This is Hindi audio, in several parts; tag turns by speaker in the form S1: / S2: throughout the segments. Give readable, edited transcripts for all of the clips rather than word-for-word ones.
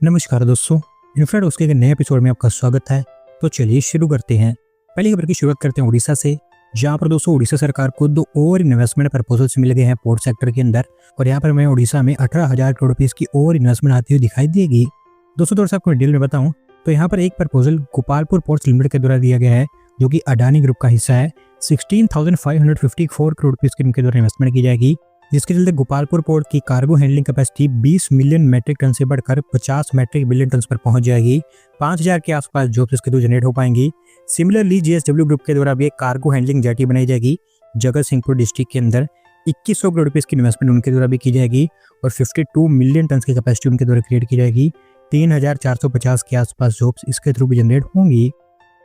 S1: नमस्कार दोस्तों, इन्फ्राडॉक्स के एक नए एपिसोड में आपका स्वागत है। तो चलिए शुरू करते हैं। पहली खबर की शुरुआत करते हैं उड़ीसा से, जहां पर दोस्तों उड़ीसा सरकार को 2 और इन्वेस्टमेंट प्रपोजल्स मिल गए हैं पोर्ट सेक्टर के अंदर। और यहाँ पर मैं उड़ीसा में 18,000 करोड़ रुपए की और इन्वेस्टमेंट आती हुई दिखाई देगी। दोस्तों थोड़ा सा आपको डिटेल में बताऊं तो यहाँ पर एक प्रपोजल गोपालपुर पोर्ट्स लिमिटेड के द्वारा दिया गया है, जो कि अडानी ग्रुप का हिस्सा है। 16,554 करोड़ रुपए की इनके द्वारा इन्वेस्टमेंट की जाएगी, जिसके चलते गोपालपुर पोर्ट की cargo handling capacity 20 million metric tonne से बढ़कर 50 मैट्रिक बिलियन टन पर पहुंच जाएगी। 5,000 के आसपास जॉब्स इसके थ्रू जनरेट हो पाएंगी। सिमिलरली जीएसडब्ल्यू ग्रुप के द्वारा भी एक कार्गो हैंडलिंग जेटी बनाई जाएगी जगत सिंहपुर डिस्ट्रिक्ट के अंदर। 2100 करोड़ रुपए की इन्वेस्टमेंट उनके द्वारा भी की जाएगी और 52 मिलियन टन की कैपेसिटी उनके द्वारा क्रिएट की जाएगी। 3,450 के आसपास जॉब्स इसके थ्रू भी जनरेट होंगी।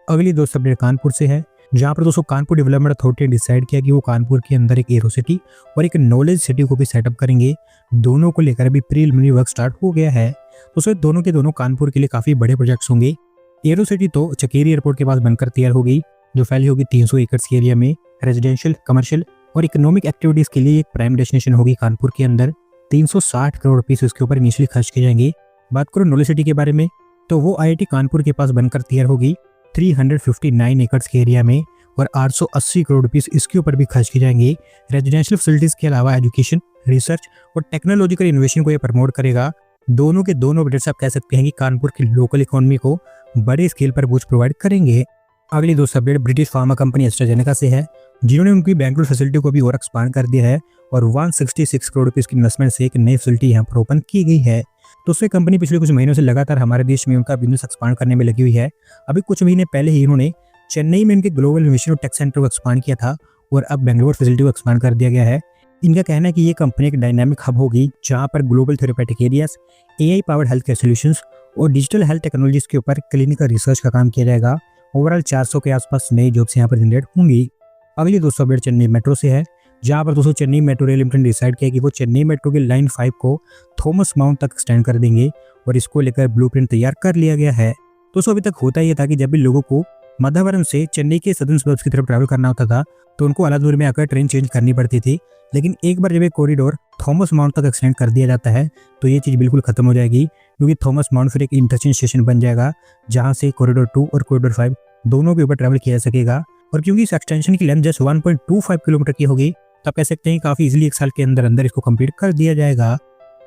S1: अगली दोस्त अपडेट कानपुर से है, जहां पर दोस्तों कानपुर डेवलपमेंट अथॉरिटी ने डिसाइड किया कि वो कानपुर के अंदर एक एरो सिटी और एक नॉलेज सिटी को भी सेटअप करेंगे। दोनों को लेकर अभी प्रीलिमिनरी वर्क स्टार्ट हो गया है। दोस्तों दोनों के दोनों कानपुर के लिए काफी बड़े प्रोजेक्ट्स होंगे। एरो सिटी तो चकेरी एयरपोर्ट के पास बनकर तैयार होगी, जो फैली होगी 300 एकड़ के एरिया में। रेजिडेंशियल, कमर्शियल और इकोनॉमिक एक्टिविटीज के लिए एक प्राइम डेस्टिनेशन होगी कानपुर के अंदर। 360 करोड़ रुपीस उसके ऊपर इनिशियली खर्च किए जाएंगे। बात करो नॉलेज सिटी के बारे में, तो वो आईआईटी कानपुर के पास बनकर तैयार होगी 359 एकड़ के एरिया में और 880 करोड़ रुपीस इसके ऊपर भी खर्च किए जाएंगे। रेजिडेंशियल फैसिलिटीज के अलावा एजुकेशन, रिसर्च और टेक्नोलॉजिकल इनोवेशन को ये प्रमोट करेगा। दोनों के दोनों प्रोजेक्ट्स आप कह सकते हैं कि कानपुर की लोकल इकोनॉमी को बड़े स्केल पर बूस्ट प्रोवाइड करेंगे। अगली दोस्त update British pharma company AstraZeneca से है, जिन्होंने उनकी बैंगलोर फैसिलिटी को भी और एक्सपांड कर दिया है और 166 करोड़ रुपीस की इन्वेस्टमेंट से एक नई फैसिलिटी यहाँ पर ओपन की गई है। दोस्तों कंपनी पिछले कुछ महीनों से लगातार हमारे देश में उनका बिजनेस एक्सपांड करने में लगी हुई है। अभी कुछ महीने पहले ही इन्होंने चेन्नई में इनके ग्लोबल इनोवेशन और टेक सेंटर को एक्सपांड किया था और अब बेंगलुरु फैसिलिटी को एक्सपांड कर दिया गया है। इनका कहना है कि ये कंपनी एक डायनामिक हब होगी, जहां पर global therapeutic areas, AI powered health care solutions और डिजिटल हेल्थ टेक्नोलॉजीज के ऊपर क्लिनिकल रिसर्च का काम किया जाएगा। ओवरऑल 400 के आसपास नई जॉब्स यहाँ पर जनरेट होंगी। अगली दोस्तों अपडेट चेन्नई मेट्रो से है, जहां पर दोस्तों चेन्नई मेट्रो रेल लिमिटेड ने डिसाइड किया कि वो चेन्नई मेट्रो की लाइन 5 को थॉमस माउंट तक एक्सटेंड कर देंगे और इसको लेकर ब्लूप्रिंट तैयार कर लिया गया है। दोस्तों अभी तक होता ही था कि जब भी लोगों को मध्यवरम से चेन्नई के सदर्न सबर्ब्स की तरफ ट्रैवल करना होता था तो उनको अलादूर में आकर ट्रेन चेंज करनी पड़ती थी। लेकिन एक बार जब ये कॉरिडोर थॉमस माउंट तक एक्सटेंड कर दिया जाता है तो ये चीज़ बिल्कुल खत्म हो जाएगी, क्योंकि थॉमस माउंट फिर एक इंटरचेंज स्टेशन बन जाएगा, जहां से कॉरिडोर 2 और कॉरिडोर 5 दोनों के ऊपर ट्रैवल किया जा सकेगा। और क्योंकि इस एक्सटेंशन की लेंथ जस्ट 1.25 किलोमीटर की होगी, तो आप कह सकते हैं काफी इजीली एक साल के अंदर अंदर इसको कंप्लीट कर दिया जाएगा।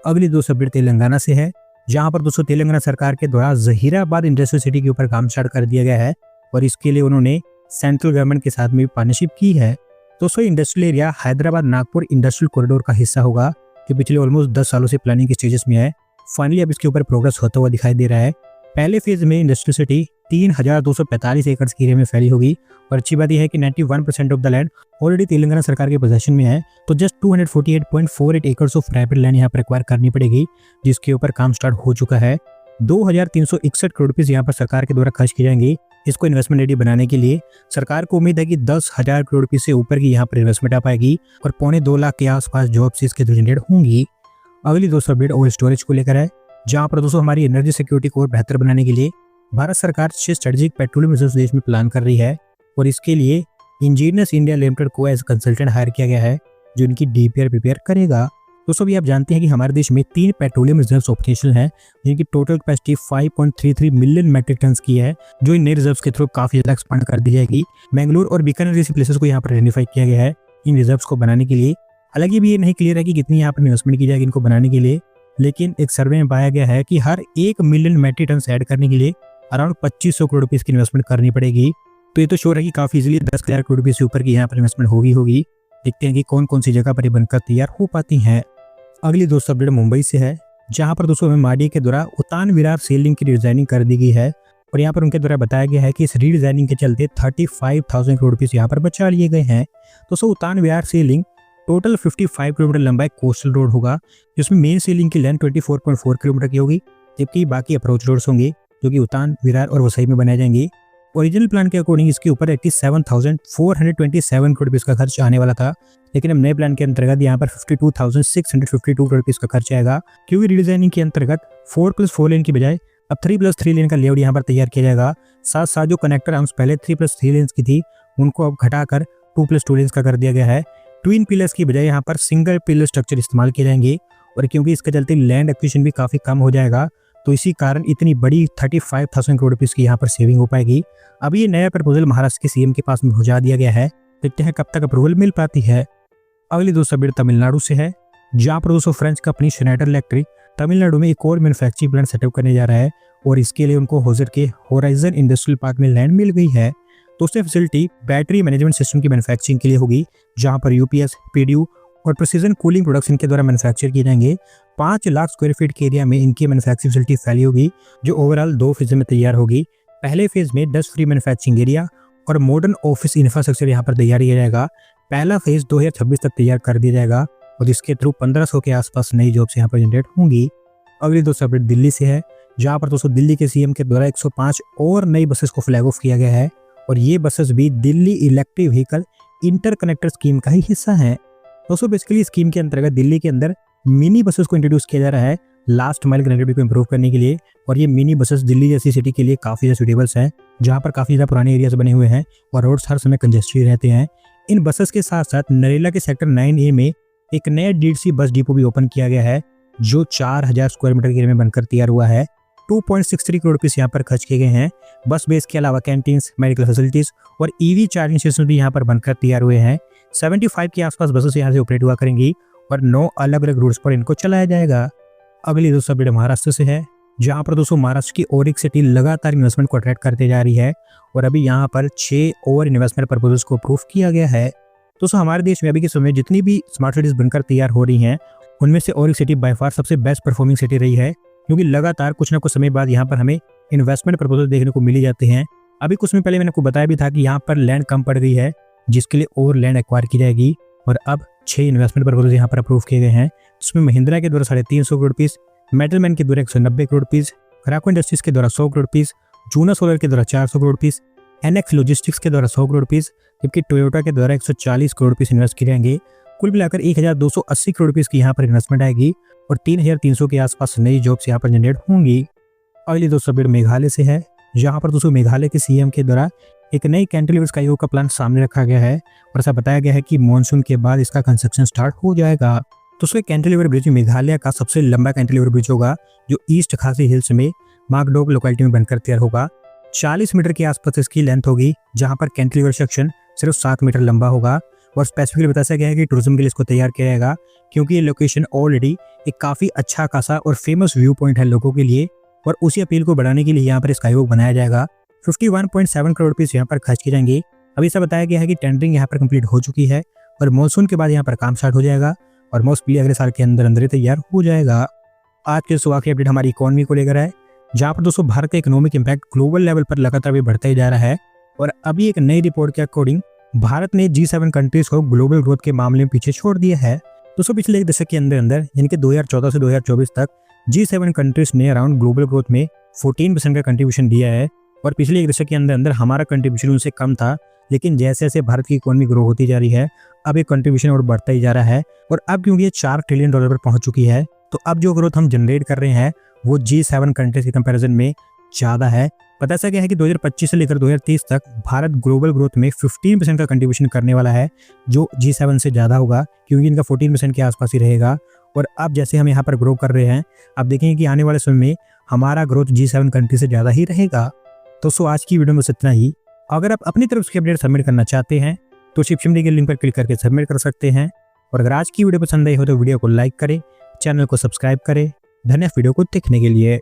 S1: अगली दोस्तों अपडेट तेलंगाना से है, जहां पर दोस्तों तेलंगाना सरकार के द्वारा जहीराबाद इंडस्ट्रियल सिटी के ऊपर काम स्टार्ट कर दिया गया है और इसके लिए उन्होंने सेंट्रल गवर्नमेंट के साथ में पार्टनरशिप की है। दोस्तों industrial area Hyderabad Nagpur industrial corridor का हिस्सा होगा, जो पिछले ऑलमोस्ट 10 सालों से प्लानिंग के स्टेजेस में है। फाइनली अब इसके ऊपर प्रोग्रेस होता हुआ दिखाई दे रहा है। पहले फेज में इंडस्ट्रियल सिटी 3,245 एकड़ के एरिया में फैली होगी और अच्छी बात यह है कि 91% of the land already Telangana सरकार के पोजीशन में है। तो just 248.48 acres of private land यहाँ पर एक्वायर करनी पड़ेगी, जिसके ऊपर काम स्टार्ट हो चुका है। 2,361 करोड़ रुपए यहाँ पर सरकार के द्वारा खर्च किए जाएंगे इसको इन्वेस्टमेंट रेडी बनाने के लिए। सरकार को उम्मीद है कि 10,000 करोड़ रुपए से ऊपर की यहाँ पर इन्वेस्टमेंट आ पाएगी और 2.25 लाख के आसपास जॉब्स इसके थ्रू जनरेट होंगी। अगली दोस्तों अपडेट ओवर स्टोरेज को लेकर है, जहाँ पर दोस्तों हमारी एनर्जी सिक्योरिटी को और बेहतर बनाने के लिए भारत सरकार 6 स्ट्रेटेजिक पेट्रोलियम रिजर्व देश में प्लान कर रही है और इसके लिए इंजीनियर्स इंडिया लिमिटेड को एज कंसल्टेंट हायर किया गया है, जो इनकी डीपीआर प्रिपेयर करेगा। दोस्तों अभी आप जानते हैं कि हमारे देश में 3 पेट्रोलियम रिजर्व्स ऑपरेशनल हैं, जिनकी total capacity 5.33 million metric tonne की है, जो इन नए रिजर्व्स के थ्रू काफी ज्यादा एक्सपांड कर दी जाएगी। मैंगलोर और बीकानेर जैसी प्लेसेस को यहाँ पर आइडेंटिफाई किया गया है इन रिजर्व्स को बनाने के लिए। हालांकि भी ये नहीं क्लियर है कि कितनी यहाँ पर इन्वेस्टमेंट की जाएगी इनको बनाने के लिए, लेकिन एक सर्वे में पाया गया है कि हर 1 मिलियन मैट्रिक टन ऐड करने के लिए अराउंड 2500 करोड़ रुपए की इन्वेस्टमेंट करनी पड़ेगी। तो ये तो श्योर है कि काफी इजीली 10,000 करोड़ रुपए से ऊपर की यहाँ पर इन्वेस्टमेंट होगी। देखते हैं कि कौन कौन सी जगह पर बनकर तैयार हो पाती है। अगली दोस्तों अपडेट मुंबई से है, जहां पर दोस्तों माडी के द्वारा उतान विरार सेलिंग की डिजाइनिंग कर दी गई है और यहाँ पर उनके द्वारा बताया गया है कि इस रीडिजाइनिंग के चलते 35,000 करोड़ रुपए यहाँ पर बचा लिए गए हैं। दोस्तों उतान विरार सेलिंग टोटल 55 किलोमीटर लंबा एक कोस्टल रोड होगा, जिसमें मेन सेलिंग की लेंथ 24.4 किलोमीटर की होगी, जबकि बाकी अप्रोच रोड्स होंगे जो कि उतान, विरार और वसई में बनाए जाएंगे। ओरिजिनल प्लान के अकॉर्डिंग इसके ऊपर 87,427 करोड़ रुपए का खर्च आने वाला था, लेकिन अब नए प्लान के अंतर्गत यहाँ पर 52,652 करोड़ रुपए का खर्च आएगा, क्योंकि रिडिजाइनिंग के अंतर्गत 4+4 लेन की बजाय अब 3+3 लेन का लेआउट यहाँ पर तैयार किया जाएगा। साथ साथ जो कनेक्टर आर्म्स पहले 3+3 लेन की थी उनको अब घटाकर 2+2 लेन का कर दिया गया है। ट्विन पिलर्स की बजाय यहाँ पर सिंगल पिलर स्ट्रक्चर इस्तेमाल किए जाएंगे और क्योंकि इसके चलते लैंड एक्विजिशन भी काफी कम हो जाएगा, तो इसी कारण इतनी बड़ी 35,000 करोड़ रुपीस की यहाँ पर सेविंग हो पाएगी। अब ये नया प्रपोजल महाराष्ट्र के सीएम के पास में पहुंचा दिया गया है, देखते हैं कब तक अप्रूवल मिल पाती है। अगली दोस्तों अपडेट तमिलनाडु से है, जहाँ पर दोस्तों French company Schneider electric Tamil Nadu में एक और मैन्युफैक्चरिंग प्लांट सेटअप करने जा रहा है और इसके लिए उनको होजर के होराइजन इंडस्ट्रियल पार्क में लैंड मिल गई है। दोस्तों फैसिलिटी बैटरी मैनेजमेंट सिस्टम की मैन्युफैक्चरिंग के लिए होगी, जहां पर यूपीएस, पीडीयू और प्रिसीजन कूलिंग प्रोडक्शन के द्वारा मैन्युफैक्चर किए जाएंगे। 5 लाख स्क्वायर फीट के एरिया में इनकी मैन्युफैक्चरिंग फैसिलिटी फैली होगी, जो ओवरऑल 2 फेज में तैयार होगी। पहले फेज में 10 फ्री मैन्युफैक्चरिंग एरिया और मॉडर्न ऑफिस इंफ्रास्ट्रक्चर यहाँ पर तैयार किया जाएगा। पहला फेज 2026 तक तैयार कर दिया जाएगा और इसके थ्रू 1500 के आसपास नई जॉब्स यहाँ पर जनरेट होंगी। अगली दोस्तों अपडेट दिल्ली से है, जहाँ पर दोस्तों दिल्ली के सीएम के द्वारा 105 और नई बसेस को फ्लैग ऑफ किया गया है और ये बसेस भी दिल्ली इलेक्ट्रिक व्हीकल इंटरकनेक्टर स्कीम का ही हिस्सा है। दोस्तों बेसिकली स्कीम के अंतर्गत दिल्ली के अंदर मिनी बसेस को इंट्रोड्यूस किया जा रहा है लास्ट माइल कनेक्टिविटी को इंप्रूव करने के लिए, और ये मिनी बसेस दिल्ली जैसी सिटी के लिए काफ़ी ज़्यादा सूटेबल्स है, जहाँ पर काफ़ी ज़्यादा पुराने एरियाज बने हुए हैं और रोड्स हर समय कंजेस्टेड रहते हैं। इन बसेस के साथ साथ नरेला के सेक्टर 9A में एक नया डीडसी बस डिपो भी ओपन किया गया है, जो 4000 स्क्वायर मीटर के एरिया में बनकर तैयार हुआ है। 2.63 करोड़ रुपये यहाँ पर खर्च किए गए हैं। बस बेस के अलावा कैंटीन्स, मेडिकल फैसिलिटीज और ईवी चार्जिंग स्टेशन भी यहाँ पर बनकर तैयार हुए हैं। 75 के आसपास बसेस यहाँ से ऑपरेट हुआ करेंगी और 9 अलग अलग रूट्स पर इनको चलाया जाएगा। अगली दोस्तों अपडेट महाराष्ट्र से है, जहाँ पर दोस्तों महाराष्ट्र की ओरिक सिटी लगातार इन्वेस्टमेंट को अट्रैक्ट करते जा रही है और अभी यहाँ पर 6 और इन्वेस्टमेंट प्रपोजल्स को अप्रूव किया गया है। दोस्तों हमारे देश में अभी के समय जितनी भी स्मार्ट सिटीज बनकर तैयार हो रही हैं, उनमें से ओरिक सिटी बाय फार सबसे बेस्ट परफॉर्मिंग सिटी रही है, क्योंकि लगातार कुछ ना कुछ समय बाद यहाँ पर हमें इन्वेस्टमेंट प्रपोजल देखने को मिल जाते हैं। अभी कुछ समय पहले मैंने आपको बताया भी था कि यहाँ पर लैंड कम पड़ गई है, जिसके लिए और लैंड एक्वायर की जाएगी और अब 6 इन्वेस्टमेंट प्रपोजल यहाँ पर अप्रूव किए गए हैं, जिसमें महिंद्रा के द्वारा 350 करोड़ रुपीस, मेटलमैन के द्वारा 190 करोड़ रुपीस, खराको इंडस्ट्रीज के द्वारा 100 करोड़ रुपीस, जूना सोलर के द्वारा 400 करोड़ रुपीस, एनएक्स लॉजिस्टिक्स के द्वारा 100 करोड़ रुपीस, जबकि टोयोटा के द्वारा 140 करोड़ रुपीस इन्वेस्ट किए जाएंगे। कुल मिलाकर 1280 करोड़ रुपीस की यहाँ पर इन्वेस्टमेंट आएगी और 3300 के आसपास नई जॉब्स यहाँ पर जनरेट होंगी। अगली दोस्तों अपडेट मेघालय से है, जहाँ पर दोस्तों मेघालय के सीएम के द्वारा एक नई कैंटिलीवर स्काईवॉक का प्लान सामने रखा गया है और ऐसा बताया गया है कि मॉनसून के बाद इसका कंस्ट्रक्शन स्टार्ट हो जाएगा। दोस्तों कैंटिलीवर ब्रिज मेघालय का सबसे लंबा कैंटिलीवर ब्रिज होगा, जो ईस्ट खासी हिल्स में मार्कडोक लोकेलिटी में बनकर तैयार होगा। 40 मीटर के आसपास इसकी लेंथ होगी, जहाँ पर कैंटिलीवर सेक्शन सिर्फ 7 मीटर लंबा होगा और स्पेसिफिकली बताया गया है कि टूरिज्म के लिए इसको तैयार किया जाएगा, क्योंकि ये लोकेशन ऑलरेडी एक काफ़ी अच्छा खासा और फेमस व्यू पॉइंट है लोगों के लिए, और उसी अपील को बढ़ाने के लिए यहाँ पर स्काईवॉक बनाया जाएगा। 51.7 करोड़ रुपीस यहाँ पर खर्च किए जाएंगे। अभी ऐसा बताया गया है कि टेंडरिंग यहाँ पर कंप्लीट हो चुकी है और मॉनसून के बाद यहाँ पर काम स्टार्ट हो जाएगा और मोस्टली अगले साल के अंदर अंदर ही तैयार हो जाएगा। आज के सुबह की अपडेट हमारी इकोनॉमी को लेकर है, जहाँ पर दोस्तों भारत का इकोनॉमिक इम्पैक्ट ग्लोबल लेवल पर लगातार भी बढ़ता ही जा रहा है और अभी एक नई रिपोर्ट के अकॉर्डिंग भारत ने G7 कंट्रीज को ग्लोबल ग्रोथ के मामले में पीछे छोड़ दिया है। दोस्तों पिछले एक दशक के अंदर अंदर यानी कि 2014 से 2024 तक G7 कंट्रीज ने अराउंड ग्लोबल ग्रोथ में 14% का कंट्रीब्यूशन दिया है और पिछले एक दशक के अंदर अंदर हमारा कंट्रीब्यूशन उनसे कम था, लेकिन जैसे जैसे भारत की इकोनॉमी ग्रो होती जा रही है अब ये कंट्रीब्यूशन और बढ़ता ही जा रहा है और अब क्योंकि ये $4 ट्रिलियन पर पहुंच चुकी है, तो अब जो ग्रोथ हम जनरेट कर रहे हैं वो G7 कंट्रीज के कंपैरिजन में ज़्यादा है। पता चला गया है कि 2025 से लेकर 2030 तक भारत ग्लोबल ग्रोथ में 15% का कंट्रीब्यूशन करने वाला है, जो G7 से ज़्यादा होगा, क्योंकि इनका 14% के आसपास ही रहेगा। और अब जैसे हम यहाँ पर ग्रो कर रहे हैं, अब देखेंगे कि आने वाले समय में हमारा ग्रोथ G7 कंट्री से ज़्यादा ही रहेगा। दोस्तों आज की वीडियो में बस इतना ही। अगर आप अपनी तरफ से अपडेट सबमिट करना चाहते हैं तो डिस्क्रिप्शन के लिंक पर क्लिक करके सबमिट कर सकते हैं। और अगर आज की वीडियो पसंद आई हो तो वीडियो को लाइक करें, चैनल को सब्सक्राइब करें। धन्यवाद वीडियो को देखने के लिए।